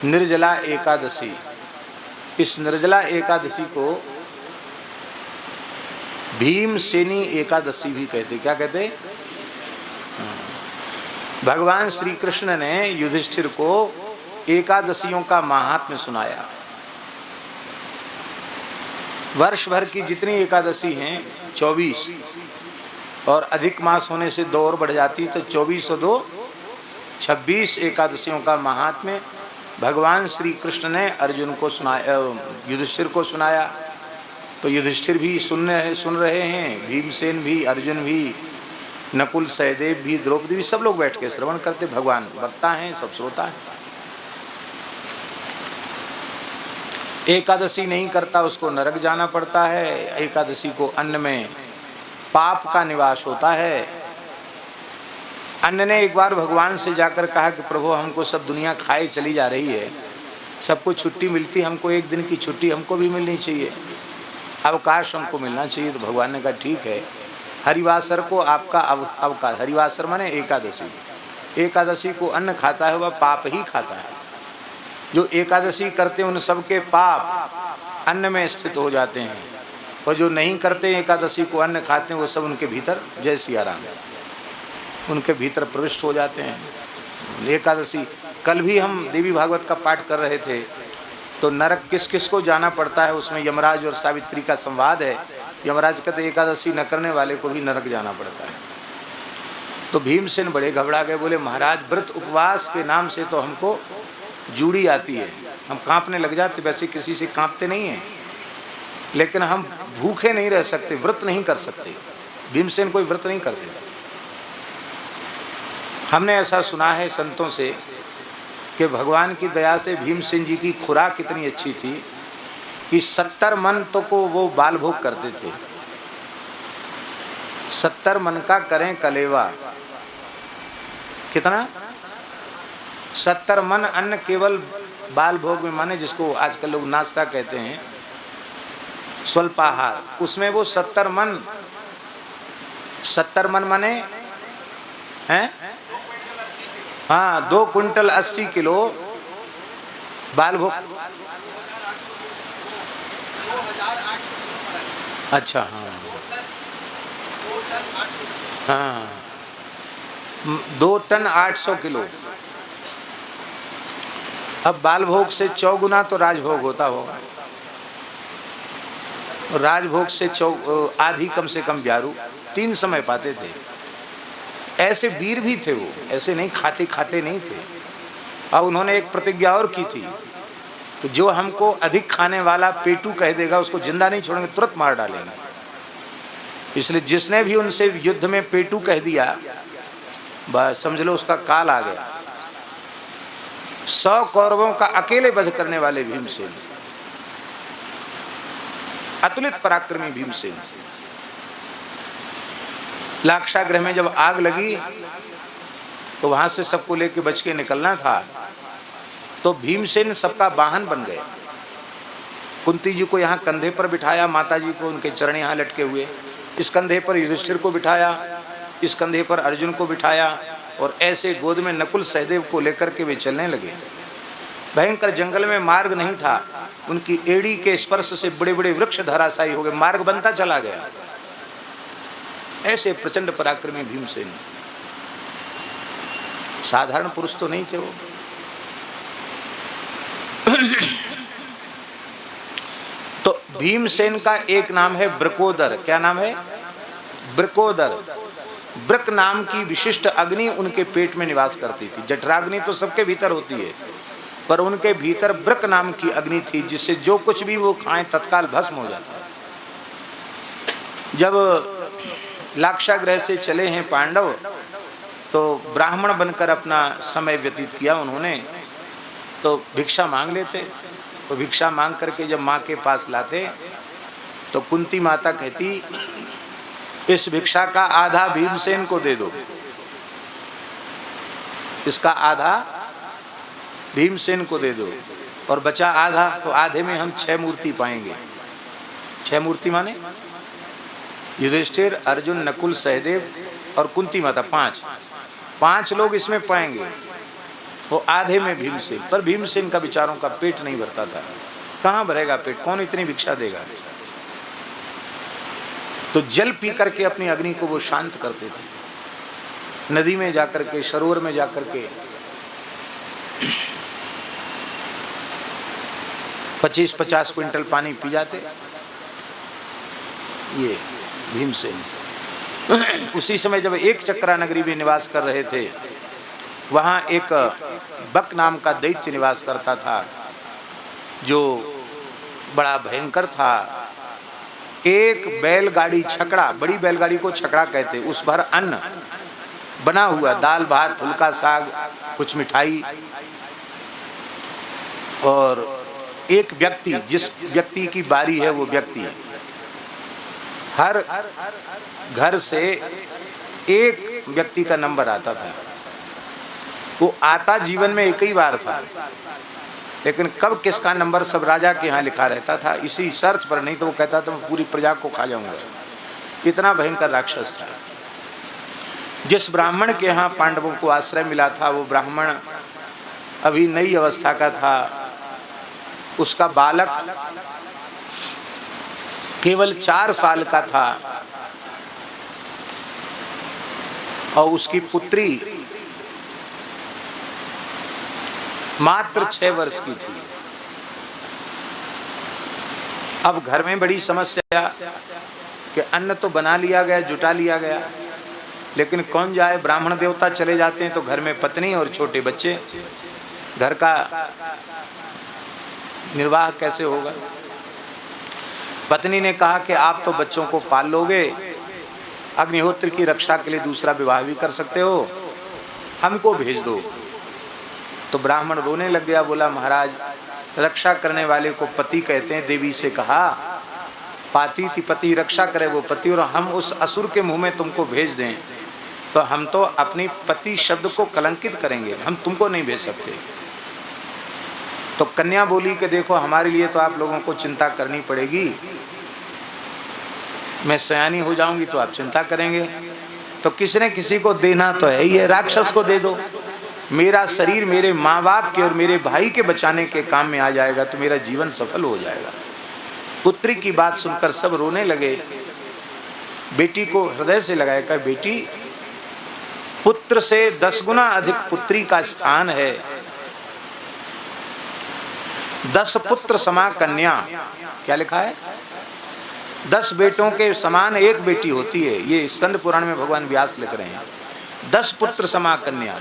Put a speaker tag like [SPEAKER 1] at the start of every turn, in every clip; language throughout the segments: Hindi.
[SPEAKER 1] निर्जला एकादशी। इस निर्जला एकादशी को भीमसेनी एकादशी भी कहते। क्या कहते? भगवान श्री कृष्ण ने युधिष्ठिर को एकादशियों का महात्म्य सुनाया। वर्ष भर की जितनी एकादशी हैं 24, और अधिक मास होने से 2 और बढ़ जाती, तो 24 और 2 26 एकादशियों का महात्म्य भगवान श्री कृष्ण ने अर्जुन को सुनाया, युधिष्ठिर को सुनाया। तो युधिष्ठिर भी सुन रहे हैं, भीमसेन भी, अर्जुन भी, नकुल, सहदेव भी, द्रौपदी भी, सब लोग बैठ के श्रवण करते। भगवान वक्ता हैं, सब श्रोता है। एकादशी नहीं करता उसको नरक जाना पड़ता है। एकादशी को अन्न में पाप का निवास होता है। अन्न ने एक बार भगवान से जाकर कहा कि प्रभु, हमको सब दुनिया खाए चली जा रही है, सबको छुट्टी मिलती, हमको एक दिन की छुट्टी हमको भी मिलनी चाहिए, अवकाश हमको मिलना चाहिए। तो भगवान ने कहा ठीक है, हरिवासर को आपका अवकाश। हरिवासर माने एकादशी। एकादशी को अन्न खाता है वह पाप ही खाता है। जो एकादशी करते हैं उन सबके पाप अन्न में स्थित हो जाते हैं, और जो नहीं करते एकादशी को अन्न खाते हैं वो सब उनके भीतर, जय सिया राम, उनके भीतर प्रविष्ट हो जाते हैं। एकादशी, कल भी हम देवी भागवत का पाठ कर रहे थे, तो नरक किस किस को जाना पड़ता है, उसमें यमराज और सावित्री का संवाद है। यमराज कहते एकादशी न करने वाले को भी नरक जाना पड़ता है। तो भीमसेन बड़े घबरा गए, बोले महाराज, व्रत उपवास के नाम से तो हमको जूड़ी आती है, हम कांपने लग जाते। वैसे किसी से कांपते नहीं हैं, लेकिन हम भूखे नहीं रह सकते, व्रत नहीं कर सकते। भीमसेन कोई व्रत नहीं करते। हमने ऐसा सुना है संतों से कि भगवान की दया से भीमसेन जी की खुराक कितनी अच्छी थी कि 70 मन तो को वो बाल भोग करते थे। 70 मन का करें कलेवा। कितना? 70 मन अन्न केवल बाल भोग में, माने जिसको आजकल लोग नाश्ता कहते हैं, स्वल्पाहार, उसमें वो 70 मन माने हैं, हाँ, 2 कुंटल 80 किलो बाल भोग। अच्छा, हाँ, 2 टन 800 किलो। अब बाल भोग से 4 गुना तो राजभोग होता होगा। राजभोग से आधी कम से कम ब्यारू 3 समय पाते थे। ऐसे वीर भी थे वो, ऐसे नहीं खाते नहीं थे। अब उन्होंने एक प्रतिज्ञा और की थी कि जो हमको अधिक खाने वाला पेटू कह देगा उसको जिंदा नहीं छोड़ेंगे, तुरंत मार डालेंगे। इसलिए जिसने भी उनसे युद्ध में पेटू कह दिया, बस समझ लो उसका काल आ गया। 100 कौरवों का अकेले वध करने वाले भीमसेन, अतुलित पराक्रमी भीमसेन। लाक्षागृह में जब आग लगी तो वहां से सबको लेके बच के निकलना था, तो भीमसेन सबका वाहन बन गए। कुंती जी को यहाँ कंधे पर बिठाया, माता जी को उनके चरण यहाँ लटके हुए, इस कंधे पर युधिष्ठिर को बिठाया, इस कंधे पर अर्जुन को बिठाया, और ऐसे गोद में नकुल, सहदेव को लेकर के वे चलने लगे। भयंकर जंगल में मार्ग नहीं था, उनकी एड़ी के स्पर्श से बड़े बड़े वृक्ष धराशायी हो गए, मार्ग बनता चला गया। ऐसे प्रचंड पराक्रमी भीमसेन, साधारण पुरुष तो नहीं थे वो। तो भीमसेन का एक नाम है ब्रकोदर। क्या नाम है? ब्रकोदर। ब्रक नाम की विशिष्ट अग्नि उनके पेट में निवास करती थी। जठराग्नि तो सबके भीतर होती है, पर उनके भीतर ब्रक नाम की अग्नि थी, जिससे जो कुछ भी वो खाएं तत्काल भस्म हो जाता। जब लाक्षागृह से चले हैं पांडव, तो ब्राह्मण बनकर अपना समय व्यतीत किया उन्होंने। तो भिक्षा मांग लेते, तो भिक्षा मांग करके जब माँ के पास लाते, तो कुंती माता कहती, इस भिक्षा का आधा भीमसेन को दे दो, इसका आधा भीमसेन को दे दो, और बचा आधा, तो आधे में हम 6 मूर्ति पाएंगे। 6 मूर्ति माने युधिष्ठिर, अर्जुन, नकुल, सहदेव और कुंती माता, 5 लोग इसमें पाएंगे। वो आधे में भीमसेन। पर भीमसेन का विचारों का पेट नहीं भरता था। कहाँ भरेगा पेट, कौन इतनी भिक्षा देगा। तो जल पी करके अपनी अग्नि को वो शांत करते थे। नदी में जाकर के, सरोवर में जाकर के 25-50 क्विंटल पानी पी जाते ये भीमसेन। उसी समय जब एक चक्रा नगरी में निवास कर रहे थे, वहाँ एक बक नाम का दैत्य निवास करता था, जो बड़ा भयंकर था। एक बैलगाड़ी छकड़ा, बड़ी बैलगाड़ी को छकड़ा कहते, उस भर अन्न बना हुआ, दाल भात फुल्का साग कुछ मिठाई, और एक व्यक्ति, जिस व्यक्ति की बारी है वो व्यक्ति हर घर से एक व्यक्ति का नंबर आता था। वो आता जीवन में एक ही बार था, लेकिन कब किसका नंबर सब राजा के यहाँ लिखा रहता था, इसी शर्त पर, नहीं तो वो कहता था मैं पूरी प्रजा को खा जाऊंगा। इतना भयंकर राक्षस था। जिस ब्राह्मण के यहाँ पांडवों को आश्रय मिला था, वो ब्राह्मण अभी नई अवस्था का था। उसका बालक केवल 4 साल का था और उसकी पुत्री मात्र 6 वर्ष की थी। अब घर में बड़ी समस्या कि अन्न तो बना लिया गया, जुटा लिया गया, लेकिन कौन जाए। ब्राह्मण देवता चले जाते हैं तो घर में पत्नी और छोटे बच्चे, घर का निर्वाह कैसे होगा। पत्नी ने कहा कि आप तो बच्चों को पाल लोगे, अग्निहोत्र की रक्षा के लिए दूसरा विवाह भी कर सकते हो, हमको भेज दो। तो ब्राह्मण रोने लग गया, बोला महाराज रक्षा करने वाले को पति कहते हैं। देवी से कहा पाती थी पति रक्षा करे वो पति, और हम उस असुर के मुंह में तुमको भेज दें तो हम तो अपनी पति शब्द को कलंकित करेंगे, हम तुमको नहीं भेज सकते। तो कन्या बोली कि देखो हमारे लिए तो आप लोगों को चिंता करनी पड़ेगी, मैं सयानी हो जाऊंगी तो आप चिंता करेंगे, तो किसी ने किसी को देना तो है ही है, राक्षस को दे दो। मेरा शरीर मेरे माँ बाप के और मेरे भाई के बचाने के काम में आ जाएगा तो मेरा जीवन सफल हो जाएगा। पुत्री की बात सुनकर सब रोने लगे। बेटी को हृदय से लगाया, कहा बेटी पुत्र से 10 गुना अधिक पुत्री का स्थान है। 10 पुत्र समा कन्या, क्या लिखा है? 10 बेटों के समान एक बेटी होती है। ये स्कंद पुराण में भगवान व्यास लिख रहे हैं। 10 पुत्र समा कन्या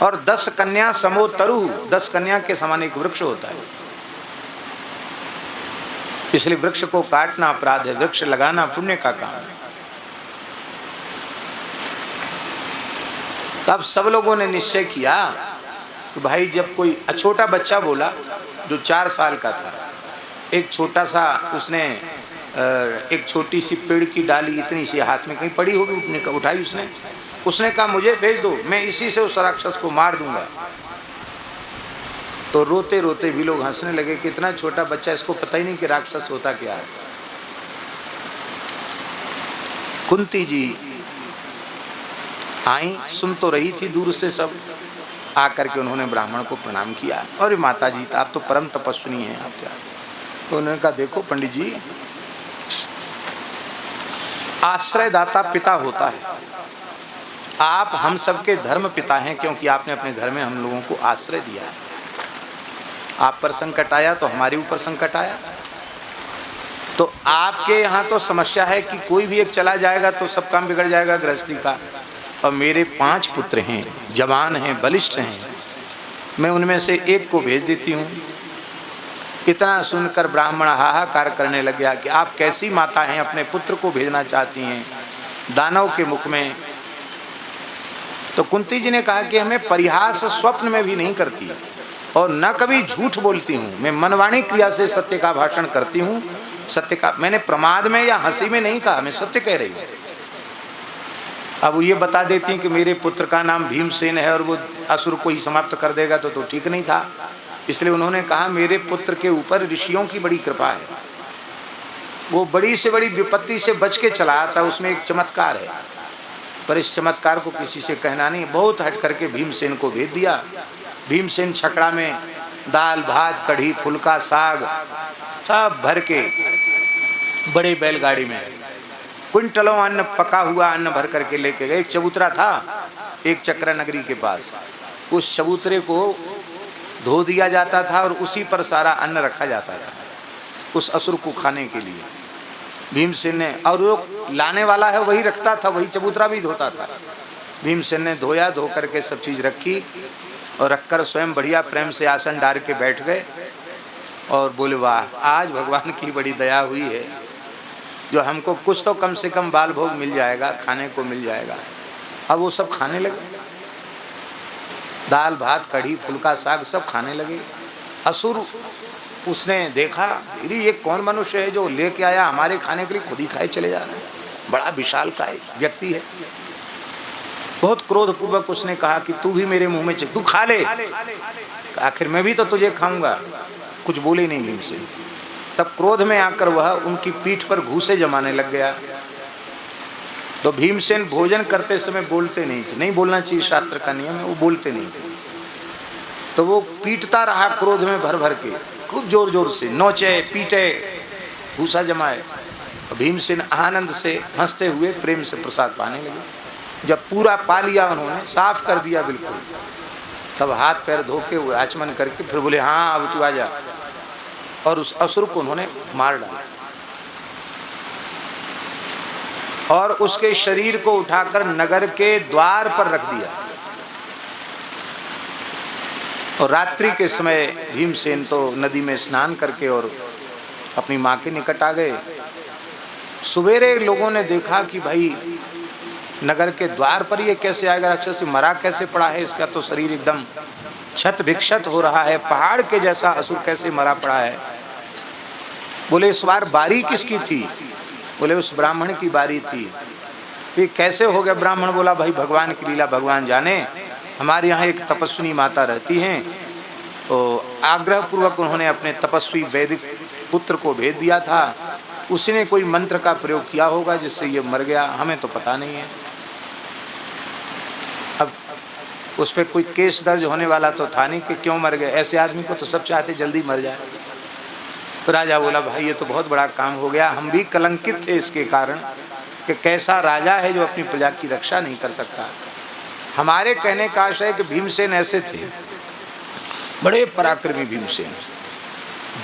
[SPEAKER 1] और 10 कन्या समो तरु, 10 कन्या के समान एक वृक्ष होता है। इसलिए वृक्ष को काटना अपराध है, वृक्ष लगाना पुण्य का काम है। तब सब लोगों ने निश्चय किया कि भाई जब कोई छोटा बच्चा बोला जो 4 साल का था, एक छोटा सा उसने एक छोटी सी पेड़ की डाली इतनी सी हाथ में कहीं पड़ी होगी, उठाई उसने कहा मुझे भेज दो, मैं इसी से उस राक्षस को मार दूंगा। तो रोते रोते भी लोग हंसने लगे कि इतना छोटा बच्चा, इसको पता ही नहीं कि राक्षस होता क्या है। कुंती जी आई, सुन तो रही थी दूर से, सब आकर के उन्होंने ब्राह्मण को प्रणाम किया। और माता जी आप तो परम तपस्विनी हैं, आप क्या? तो उन्होंने कहा देखो पंडित जी, आश्रयदाता पिता होता है। आप हम सबके धर्म पिता हैं, क्योंकि आपने अपने घर में हम लोगों को आश्रय दिया है। आप पर संकट आया तो हमारे ऊपर संकट आया। तो आपके यहाँ तो समस्या है कि कोई भी एक चला जाएगा तो सब काम बिगड़ जाएगा गृहस्थी का। और मेरे 5 पुत्र हैं, जवान हैं, बलिष्ठ हैं, मैं उनमें से एक को भेज देती हूँ। इतना सुनकर ब्राह्मण हाहाकार करने लग गया कि आप कैसी माता हैं, अपने पुत्र को भेजना चाहती हैं दानव के मुख में। तो कुंती जी ने कहा कि हमें परिहास स्वप्न में भी नहीं करती और न कभी झूठ बोलती हूँ, मैं मनवाणी क्रिया से सत्य का भाषण करती हूँ। सत्य का मैंने प्रमाद में या हंसी में नहीं कहा, मैं सत्य कह रही हूँ। अब वो ये बता देती कि मेरे पुत्र का नाम भीमसेन है और वो असुर को ही समाप्त कर देगा तो ठीक नहीं था। इसलिए उन्होंने कहा मेरे पुत्र के ऊपर ऋषियों की बड़ी कृपा है, वो बड़ी से बड़ी विपत्ति से बच के चला आता, उसमें एक चमत्कार है। पर इस चमत्कार को किसी से कहना नहीं। बहुत हट करके भीमसेन को भेज दिया। भीमसेन छकड़ा में दाल भात कढ़ी फुल्का साग सब भर के बड़े बैलगाड़ी में क्विंटलों अन्न पका हुआ अन्न भर करके लेके गए। एक चबूतरा था एक चक्रा नगरी के पास, उस चबूतरे को धो दिया जाता था और उसी पर सारा अन्न रखा जाता था उस असुर को खाने के लिए। भीमसेन ने, और वो लाने वाला है वही रखता था, वही चबूतरा भी धोता था। भीमसेन ने धोया, धो करके सब चीज़ रखी और रखकर स्वयं बढ़िया प्रेम से आसन डाल के बैठ गए और बोले वाह, आज भगवान की बड़ी दया हुई है जो हमको कुछ तो कम से कम बाल भोग मिल जाएगा, खाने को मिल जाएगा। अब वो सब खाने लगे, दाल भात कढ़ी फुल्का साग सब खाने लगे। असुर उसने देखा, अरे ये कौन मनुष्य है जो लेके आया हमारे खाने के लिए, खुद ही खाए चले जा रहे हैं, बड़ा विशालकाय व्यक्ति है। बहुत क्रोधपूर्वक उसने कहा कि तू भी मेरे मुंह में तू खा ले, आखिर मैं भी तो तुझे खाऊंगा। कुछ बोले नहीं भीमसेन। तब क्रोध में आकर वह उनकी पीठ पर घूसे जमाने लग गया। तो भीमसेन भोजन करते समय बोलते नहीं थे, नहीं बोलना चाहिए, शास्त्र का नियम है, वो बोलते नहीं थे। तो वो पीटता रहा क्रोध में भर भर के, खूब जोर जोर से नोचे पीटे घूसा जमाए। भीमसेन आनंद से हंसते हुए प्रेम से प्रसाद पाने लगे। जब पूरा पा लिया उन्होंने, साफ कर दिया बिल्कुल, तब हाथ पैर धो के वो आचमन करके फिर बोले हाँ अब तू आ जा, और उस असुर को उन्होंने मार डाला और उसके शरीर को उठाकर नगर के द्वार पर रख दिया। और रात्रि के समय भीमसेन तो नदी में स्नान करके और अपनी माँ के निकट आ गए। सवेरे लोगों ने देखा कि भाई नगर के द्वार पर ये कैसे आएगा, राक्षस मरा कैसे पड़ा है, इसका तो शरीर एकदम क्षत विक्षत हो रहा है, पहाड़ के जैसा असुर कैसे मरा पड़ा है। बोले इस बार बारी किसकी थी? बोले उस ब्राह्मण की बारी थी। ये कैसे हो गया? ब्राह्मण बोला भाई भगवान की लीला भगवान जाने, हमारे यहाँ एक तपस्विनी माता रहती हैं, तो आग्रह पूर्वक उन्होंने अपने तपस्वी वैदिक पुत्र को भेज दिया था, उसने कोई मंत्र का प्रयोग किया होगा जिससे ये मर गया, हमें तो पता नहीं है। अब उस पर कोई केस दर्ज होने वाला तो था नहीं कि क्यों मर गए, ऐसे आदमी को तो सब चाहते जल्दी मर जाए। तो राजा बोला भाई ये तो बहुत बड़ा काम हो गया, हम भी कलंकित थे इसके कारण कि कैसा राजा है जो अपनी प्रजा की रक्षा नहीं कर सकता। हमारे कहने का आशय है कि भीमसेन ऐसे थे, बड़े पराक्रमी भीमसेन,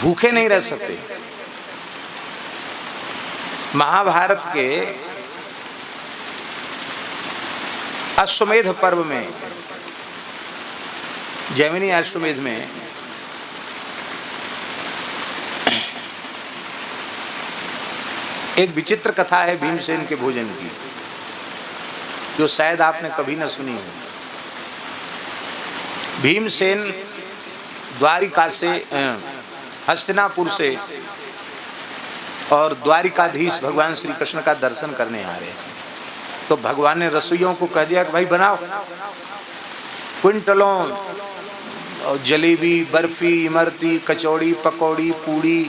[SPEAKER 1] भूखे नहीं रह सकते। महाभारत के अश्वमेध पर्व में, जैमिनी अश्वमेध में एक विचित्र कथा है भीमसेन के भोजन की, जो शायद आपने कभी न सुनी हो। भीमसेन द्वारिका से, हस्तिनापुर से और द्वारिकाधीश भगवान श्री कृष्ण का दर्शन करने आ रहे थे। तो भगवान ने रसोइयों को कह दिया कि भाई बनाओ, क्विंटलों जलेबी बर्फी इमरती कचौड़ी पकौड़ी पूड़ी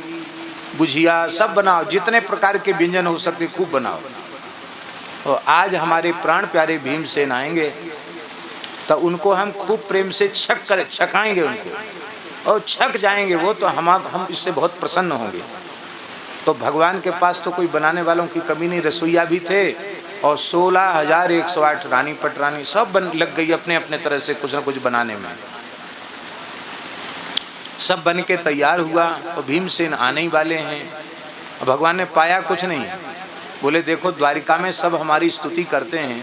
[SPEAKER 1] गुजिया सब बनाओ, जितने प्रकार के व्यंजन हो सकते खूब बनाओ। और आज हमारे प्राण प्यारे भीमसेन आएंगे तो उनको हम खूब प्रेम से छकाएंगे उनको, और छक जाएंगे वो, तो हम इससे बहुत प्रसन्न होंगे। तो भगवान के पास तो कोई बनाने वालों की कमी नहीं, रसोईया भी थे और 16,108 रानी पटरानी सब लग गई अपने अपने तरह से कुछ न कुछ बनाने में। सब बन के तैयार हुआ और भीमसेन आने ही वाले हैं। भगवान ने पाया कुछ नहीं, बोले देखो द्वारिका में सब हमारी स्तुति करते हैं,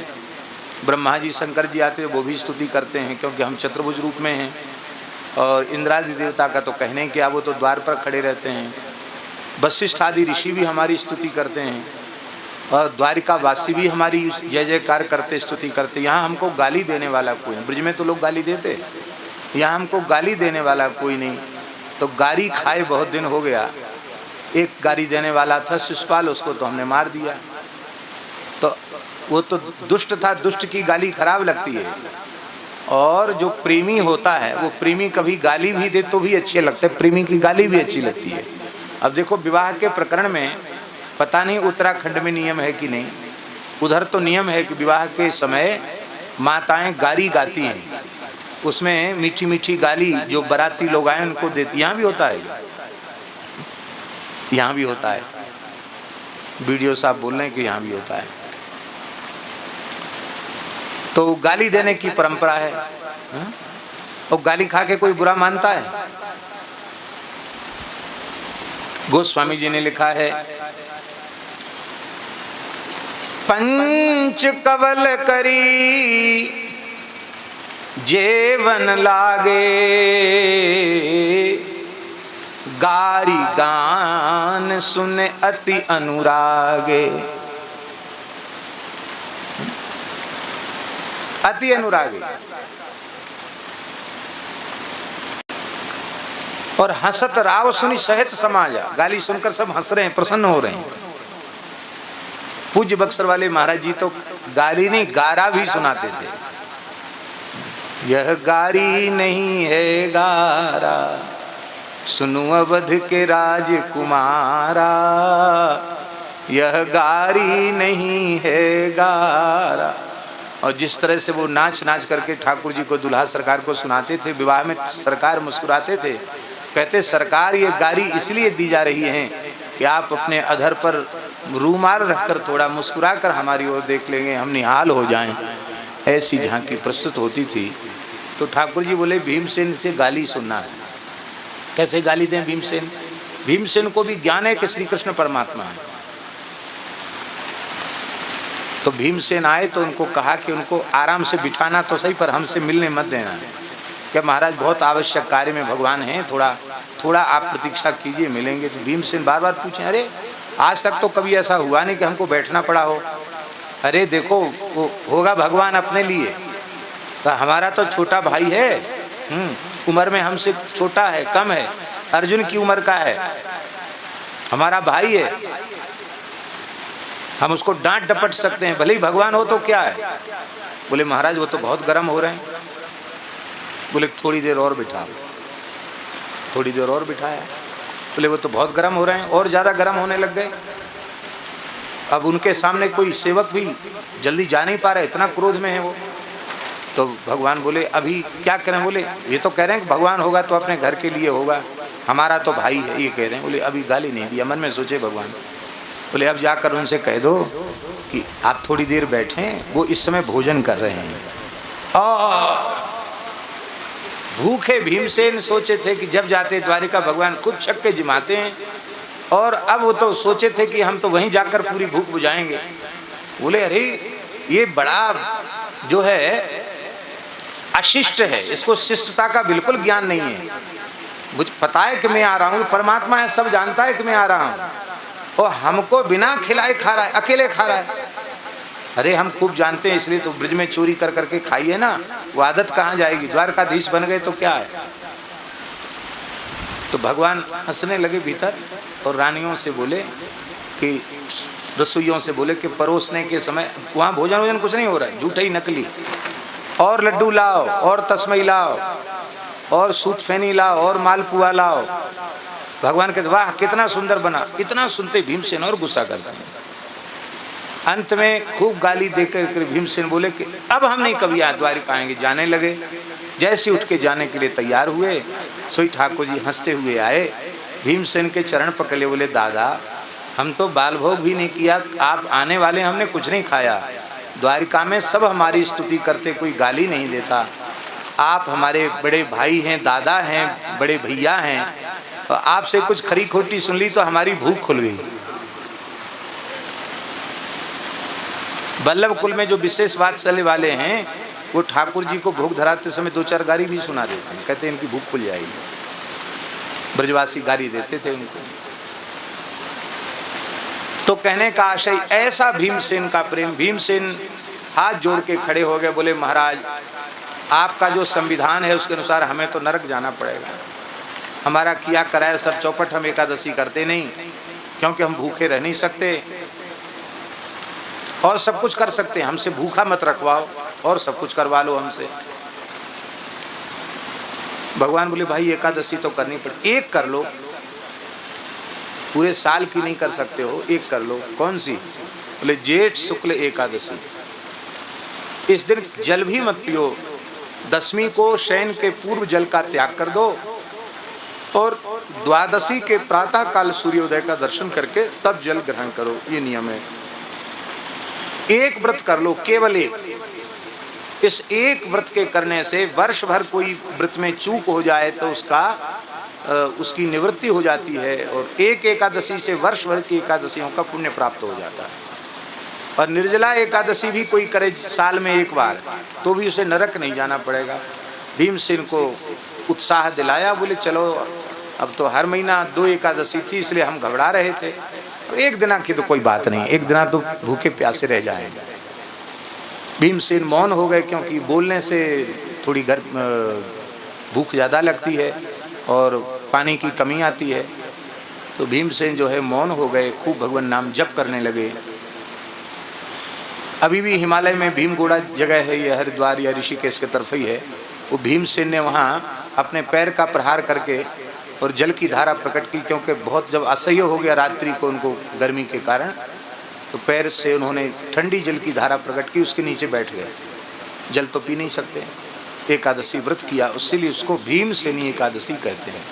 [SPEAKER 1] ब्रह्मा जी शंकर जी आते हैं वो भी स्तुति करते हैं क्योंकि हम चतुर्भुज रूप में हैं, और इंद्रादि देवता का तो कहने क्या, वो तो द्वार पर खड़े रहते हैं, वशिष्ठ आदि ऋषि भी हमारी स्तुति करते हैं, और द्वारिका वासी भी हमारी जय जयकार करते स्तुति करते। यहाँ हमको गाली देने वाला कोई नहीं, ब्रज में तो लोग गाली देते, यहाँ हमको गाली देने वाला कोई नहीं। तो गाली खाए बहुत दिन हो गया, एक गाली देने वाला था शिशुपाल, उसको तो हमने मार दिया। तो वो तो दुष्ट था, दुष्ट की गाली खराब लगती है, और जो प्रेमी होता है वो प्रेमी कभी गाली भी दे तो भी अच्छे लगते, प्रेमी की गाली भी अच्छी लगती है। अब देखो विवाह के प्रकरण में पता नहीं उत्तराखंड में नियम है कि नहीं, उधर तो नियम है कि विवाह के समय माताएं गारी गाती हैं, उसमें मीठी मीठी गाली जो बाराती लोग आए उनको देती। यहाँ भी होता है, यहाँ भी होता है। वीडियो साहब बोल रहे हैं कि यहाँ भी होता है। तो गाली देने की परंपरा है। और गाली खा के कोई बुरा मानता है? गोस्वामी जी ने लिखा है, पंच कवल करी जेवन लागे, गारी गान सुने अति अनुरागे। अति अनुरागे। और हंसत राव सुनी सहित समाजा। गाली सुनकर सब हंस रहे हैं, प्रसन्न हो रहे हैं। पूज्य बक्सर वाले महाराज जी तो गाली नहीं गारा भी सुनाते थे। यह गारी नहीं है गारा, सुनो अवध के राजकुमारा। यह गारी नहीं है गारा। और जिस तरह से वो नाच नाच करके ठाकुर जी को, दुल्हा सरकार को सुनाते थे, विवाह में सरकार मुस्कुराते थे। कहते सरकार ये गारी इसलिए दी जा रही है कि आप अपने अधर पर रूमाल रखकर थोड़ा मुस्कुरा कर हमारी ओर देख लेंगे, हम निहाल हो जाएं। ऐसी झांकी प्रस्तुत होती थी। तो ठाकुर जी बोले भीमसेन से गाली सुनना है। कैसे गाली दें भीमसेन? भीमसेन को भी ज्ञान है कि श्री कृष्ण परमात्मा है। तो भीमसेन आए तो उनको कहा कि उनको आराम से बिठाना तो सही, पर हमसे मिलने मत देना। क्या महाराज बहुत आवश्यक कार्य में भगवान हैं, थोड़ा आप प्रतीक्षा कीजिए, मिलेंगे। तो भीमसेन बार बार पूछे, अरे आज तक तो कभी ऐसा हुआ नहीं कि हमको बैठना पड़ा हो। अरे देखो वो होगा भगवान अपने लिए। तो हमारा तो छोटा भाई है, उम्र में हमसे छोटा है, कम है, अर्जुन की उम्र का है, हमारा भाई है, हम उसको डांट डपट सकते हैं, भले ही भगवान हो तो क्या है। बोले महाराज वो तो बहुत गर्म हो रहे हैं। बोले थोड़ी देर और बिठा। थोड़ी देर और बिठाया। बोले वो तो बहुत गर्म हो रहे हैं, और ज़्यादा गर्म होने लग गए। अब उनके सामने कोई सेवक भी जल्दी जा नहीं पा रहे, इतना क्रोध में है वो। तो भगवान बोले अभी क्या करें? बोले ये तो कह रहे हैं कि भगवान होगा तो अपने घर के लिए होगा, हमारा तो भाई है, ये कह रहे हैं। बोले अभी गाली नहीं दिया, मन में सोचे भगवान। बोले अब जाकर उनसे कह दो कि आप थोड़ी देर बैठें, वो इस समय भोजन कर रहे हैं। भूखे भीमसेन सोचे थे कि जब जाते द्वारिका भगवान खुद छक्के जिमाते हैं, और अब वो तो सोचे थे कि हम तो वहीं जाकर पूरी भूख बुझाएंगे। बोले अरे ये बड़ा जो है अशिष्ट है, इसको शिष्टता का बिल्कुल ज्ञान नहीं है। मुझे पता है कि मैं आ रहा हूँ, परमात्मा है, सब जानता है कि मैं आ रहा हूँ, और हमको बिना खिलाए खा रहा है, अकेले खा रहा है। अरे हम खूब जानते हैं, इसलिए तो ब्रिज में चोरी कर करके खाई है ना, वो आदत कहाँ जाएगी। द्वारकाधीश बन गए तो क्या है। तो भगवान हंसने लगे भीतर, और रानियों से बोले कि रसोइयों से बोले कि परोसने के समय वहाँ भोजन वोजन कुछ नहीं हो रहा है, झूठा ही नकली, और लड्डू लाओ, और तस्मई लाओ, और सूत फैनी लाओ, और मालपुआ लाओ। भगवान कहते वाह कितना सुंदर बना। इतना सुनते भीमसेन और गुस्सा करते हैं। अंत में खूब गाली देकर भीमसेन बोले कि अब हम नहीं कभी यहाँ द्वारिका आएंगे। जाने लगे। जैसे उठ के जाने के लिए तैयार हुए, सोई ठाकुर जी हंसते हुए आए, भीमसेन के चरण पकड़े, बोले दादा हम तो बाल भोग भी नहीं किया, आप आने वाले, हमने कुछ नहीं खाया। द्वारिका में सब हमारी स्तुति करते, कोई गाली नहीं देता। आप हमारे बड़े भाई हैं, दादा हैं, बड़े भैया हैं, और आपसे कुछ खरी खोटी सुन ली तो हमारी भूख खुल गई। बल्लभ कुल में जो विशेष वात्सल्य वाले हैं, वो ठाकुर जी को भोग धराते समय दो चार गाली भी सुना देते हैं, कहते हैं इनकी भूख खुल जाएगी। ब्रजवासी गाली देते थे उनको। तो कहने का आशय ऐसा भीमसेन का प्रेम। भीमसेन हाथ जोड़ के खड़े हो गए, बोले महाराज आपका जो संविधान है उसके अनुसार हमें तो नरक जाना पड़ेगा। हमारा किया कराया सब चौपट, हम एकादशी करते नहीं, क्योंकि हम भूखे रह नहीं सकते, और सब कुछ कर सकते हैं, हमसे भूखा मत रखवाओ, और सब कुछ करवा लो हमसे। भगवान बोले भाई एकादशी तो करनी पड़े, एक कर लो, पूरे साल की नहीं कर सकते हो, एक कर लो। कौन सी? बोले जेठ शुक्ल एकादशी, इस दिन जल भी मत पियो, दशमी को शयन के पूर्व जल का त्याग कर दो और द्वादशी के प्रातः काल सूर्योदय का दर्शन करके तब जल ग्रहण करो, ये नियम है। एक व्रत कर लो, केवल एक। इस एक व्रत के करने से वर्ष भर कोई व्रत में चूक हो जाए तो उसकी निवृत्ति हो जाती है, और एक एकादशी से वर्ष भर की एकादशियों का पुण्य प्राप्त हो जाता है। और निर्जला एकादशी भी कोई करे साल में एक बार तो भी उसे नरक नहीं जाना पड़ेगा। भीमसेन को उत्साह दिलाया, बोले चलो अब तो हर महीना 2 एकादशी थी इसलिए हम घबरा रहे थे, तो एक दिना की तो कोई बात नहीं, एक दिना तो भूखे प्यासे रह जाएंगे। भीमसेन मौन हो गए, क्योंकि बोलने से थोड़ी भूख ज़्यादा लगती है और पानी की कमी आती है। तो भीमसेन जो है मौन हो गए, खूब भगवान नाम जप करने लगे। अभी भी हिमालय में भीमगोड़ा जगह है, ये हरिद्वार या ऋषिकेश की तरफ ही है। वो भीमसेन ने वहाँ अपने पैर का प्रहार करके और जल की धारा प्रकट की, क्योंकि बहुत जब असह्य हो गया रात्रि को उनको गर्मी के कारण, तो पैर से उन्होंने ठंडी जल की धारा प्रकट की, उसके नीचे बैठ गए। जल तो पी नहीं सकते, एकादशी व्रत किया, उसके लिए उसको भीमसेनी एकादशी कहते हैं।